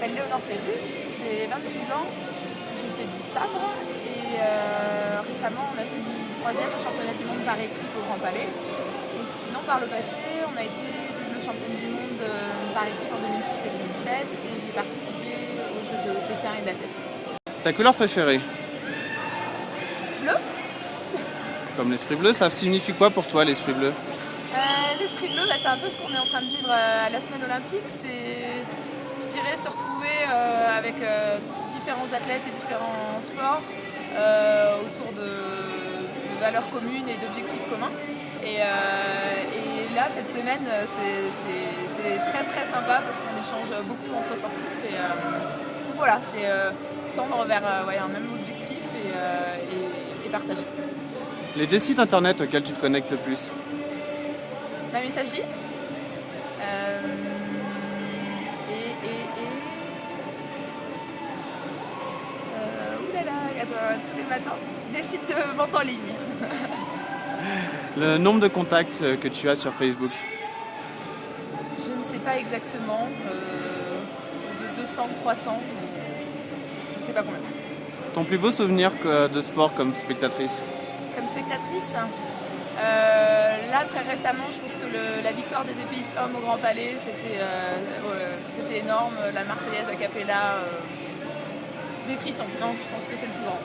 m'appelle Léonore Pérus, j'ai 26 ans, j'ai fait du sabre et récemment on a fini 3e au championnat du monde par équipe au Grand Palais. Et sinon par le passé on a été double championne du monde par équipe en 2006 et 2007 et j'ai participé aux Jeux de Pékin et d'Athènes. Ta couleur préférée? Bleu. Comme l'esprit bleu, ça signifie quoi pour toi l'esprit bleu? L'esprit bleu, c'est un peu ce qu'on est en train de vivre à la semaine olympique. C'est, je dirais, se retrouver avec différents athlètes et différents sports autour de valeurs communes et d'objectifs communs. Et là, cette semaine, c'est très très sympa parce qu'on échange beaucoup entre sportifs. Et voilà, c'est tendre vers un même objectif et partager. Les deux sites internet auxquels tu te connectes le plus? Ma messagerie. Oulala, tous les matins. Des sites de vente en ligne. Le nombre de contacts que tu as sur Facebook? Je ne sais pas exactement. De 200, 300. Je ne sais pas combien. Ton plus beau souvenir de sport comme spectatrice? Comme spectatrice là, très récemment, je pense que la victoire des épéistes hommes au Grand Palais, c'était énorme. La Marseillaise a cappella, des frissons. Donc, je pense que c'est le plus grand.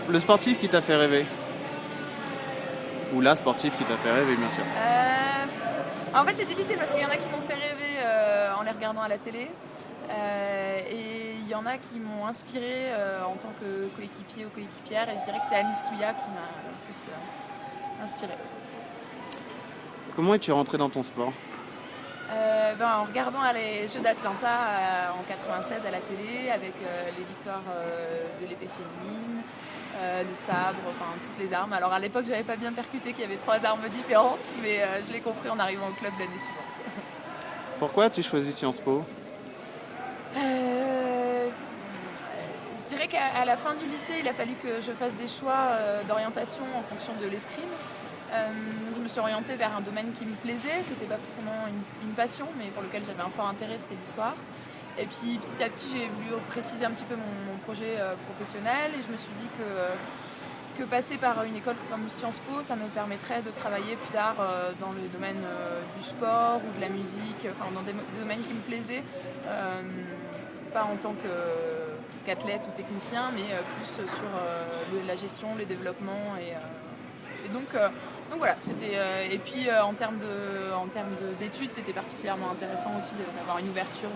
Le sportif qui t'a fait rêver? Ou la sportive qui t'a fait rêver, bien sûr. En fait, c'est difficile parce qu'il y en a qui m'ont fait rêver en les regardant à la télé. Et il y en a qui m'ont inspiré en tant que coéquipier ou coéquipière. Et je dirais que c'est Alice Touya qui m'a le plus inspiré. Comment es-tu rentrée dans ton sport? En regardant les Jeux d'Atlanta en 96 à la télé, avec les victoires de l'épée féminine, le sabre, enfin toutes les armes. Alors à l'époque, j'avais pas bien percuté qu'il y avait 3 armes différentes, mais je l'ai compris en arrivant au club l'année suivante. Pourquoi as-tu choisi Sciences Po? Je dirais qu'à la fin du lycée, il a fallu que je fasse des choix d'orientation en fonction de l'escrime. Je me suis orientée vers un domaine qui me plaisait, qui n'était pas forcément une passion, mais pour lequel j'avais un fort intérêt, c'était l'histoire. Et puis petit à petit, j'ai voulu préciser un petit peu mon projet professionnel et je me suis dit que passer par une école comme Sciences Po, ça me permettrait de travailler plus tard dans le domaine du sport ou de la musique, enfin dans des domaines qui me plaisaient, pas en tant qu'athlète ou technicien, mais plus sur la gestion, le développement et donc voilà, et puis en termes d'études, c'était particulièrement intéressant aussi d'avoir une ouverture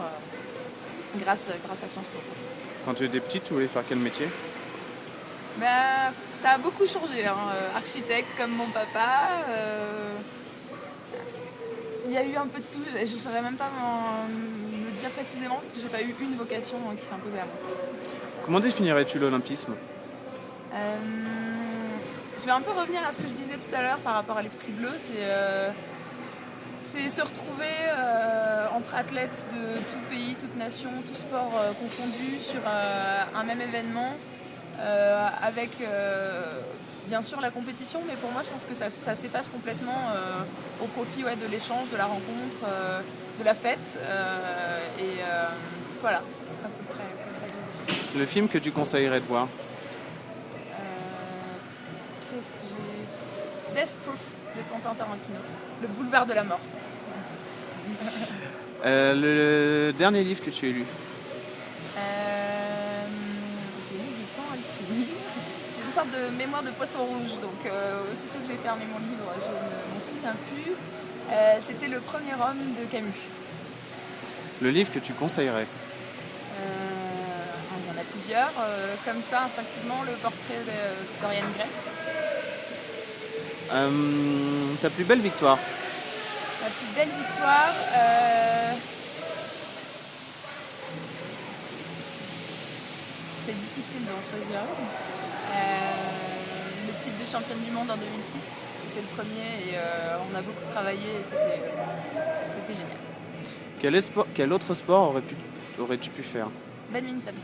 grâce à Sciences Po. Quand tu étais petite, tu voulais faire quel métier? Ça a beaucoup changé, hein. Architecte comme mon papa. Il y a eu un peu de tout, je ne saurais même pas me dire précisément parce que j'ai pas eu une vocation qui s'imposait à moi. Comment définirais-tu l'olympisme? Je vais un peu revenir à ce que je disais tout à l'heure par rapport à l'esprit bleu. C'est se retrouver entre athlètes de tout pays, toute nation, tout sport confondu sur un même événement avec bien sûr la compétition, mais pour moi je pense que ça s'efface complètement au profit de l'échange, de la rencontre, de la fête voilà, à peu près comme ça. Le film que tu conseillerais de voir? Qu'est-ce que j'ai... Death Proof de Quentin Tarantino, Le boulevard de la mort. Le dernier livre que tu as lu? J'ai mis du temps à le finir. J'ai une sorte de mémoire de poisson rouge, donc aussitôt que j'ai fermé mon livre, je ne m'en souviens plus. C'était Le premier homme de Camus. Le livre que tu conseillerais? Il y en a plusieurs. Comme ça, instinctivement, Le portrait de Dorian Gray. Ta plus belle victoire? Ma plus belle victoire, c'est difficile d'en choisir une. Le titre de championne du monde en 2006, c'était le premier et on a beaucoup travaillé et c'était génial. Quel autre sport aurais-tu pu faire? Badminton.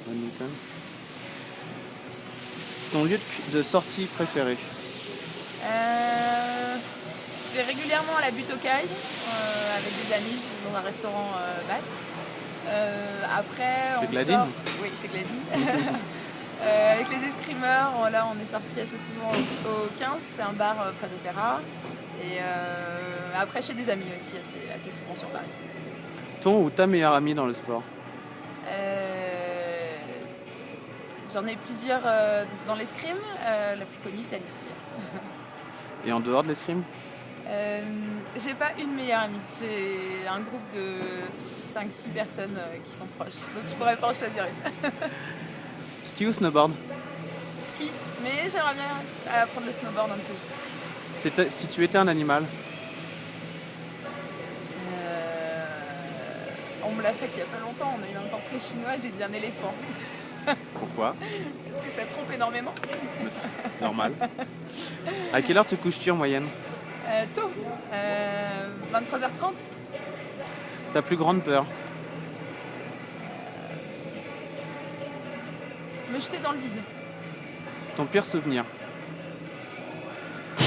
Badminton. Ton lieu de sortie préféré? Je vais régulièrement à la butte aux cailles avec des amis, je vais dans un restaurant basque. Après, Chez on Gladine? sort... Oui, chez Gladine. Avec les escrimeurs, là on est sorti assez souvent au 15, c'est un bar près d'Opéra. Et après chez des amis aussi, assez souvent sur Paris. Ton ou ta meilleure amie dans le sport? J'en ai plusieurs dans l'escrime. La plus connue, c'est Alice Souillère. Et en dehors de l'escrime? J'ai pas une meilleure amie. J'ai un groupe de 5-6 personnes qui sont proches. Donc je pourrais pas en choisir une. Ski ou snowboard? Ski. Mais j'aimerais bien apprendre le snowboard un de ces jours. Si tu étais un animal? On me l'a fait il y a pas longtemps. On a eu un portrait chinois, j'ai dit un éléphant. Pourquoi? Est-ce que ça trompe énormément? Normal. À quelle heure te couches-tu en moyenne? Tôt. 23h30. Ta plus grande peur? Me jeter dans le vide. Ton pire souvenir? Mon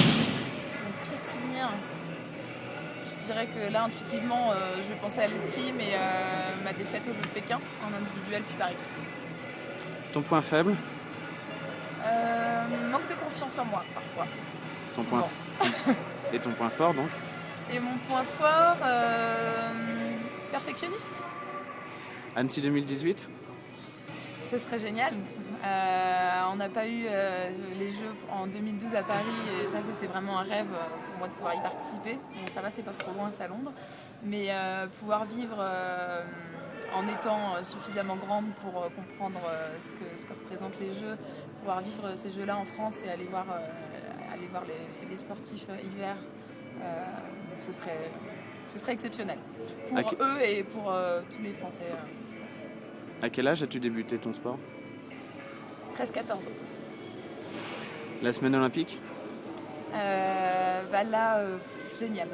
pire souvenir, je dirais que là intuitivement je vais penser à l'escrime et ma défaite aux Jeux de Pékin en individuel puis par équipe. Ton point faible? Manque de confiance en moi parfois. Et ton point fort donc? Et mon point fort, perfectionniste. Annecy 2018? Ce serait génial. On n'a pas eu les Jeux en 2012 à Paris et ça c'était vraiment un rêve pour moi de pouvoir y participer. Bon, ça va, c'est pas trop loin, c'est à Londres. Mais pouvoir vivre en étant suffisamment grande pour comprendre ce que représentent les Jeux, pouvoir vivre ces Jeux-là en France et aller voir les sportifs hiver, ce serait exceptionnel. Pour eux et pour tous les Français, je pense. À quel âge as-tu débuté ton sport? 13-14 ans. La semaine olympique? Génial.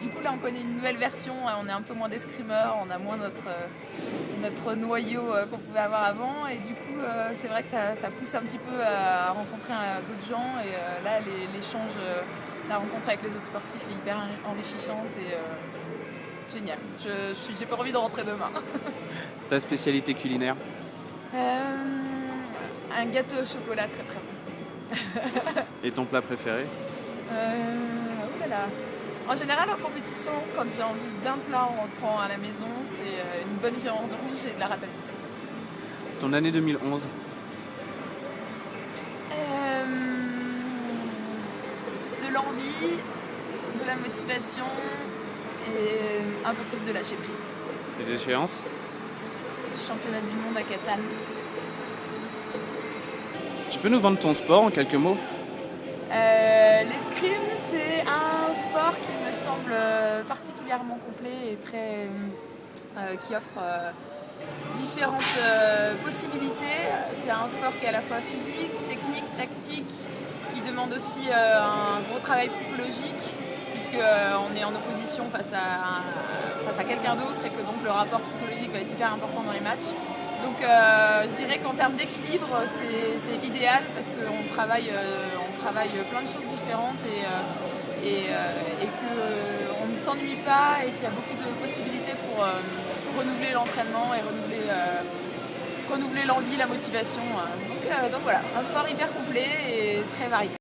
Du coup, là, on connaît une nouvelle version. On est un peu moins d'escrimeurs, on a moins notre noyau qu'on pouvait avoir avant. Et du coup, c'est vrai que ça pousse un petit peu à rencontrer d'autres gens. Et là, l'échange, la rencontre avec les autres sportifs est hyper enrichissante et génial. J'ai pas envie de rentrer demain. Ta spécialité culinaire? Un gâteau au chocolat très très bon. Et ton plat préféré? En général, en compétition, quand j'ai envie d'un plat en rentrant à la maison, c'est une bonne viande rouge et de la ratatouille. Ton année 2011? De l'envie, de la motivation et un peu plus de lâcher prise. Et des échéances? Championnat du monde à Catane. Tu peux nous vendre ton sport en quelques mots? L'escrime, c'est un sport qui me semble particulièrement complet et qui offre différentes possibilités. C'est un sport qui est à la fois physique, technique, tactique, qui demande aussi un gros travail psychologique, puisqu'on est en opposition face à quelqu'un d'autre et que donc le rapport psychologique va être hyper important dans les matchs. Donc je dirais qu'en termes d'équilibre, c'est idéal parce qu'on travaille plein de choses différentes et qu'on ne s'ennuie pas et qu'il y a beaucoup de possibilités pour renouveler l'entraînement et renouveler l'envie, la motivation. Donc voilà, un sport hyper complet et très varié.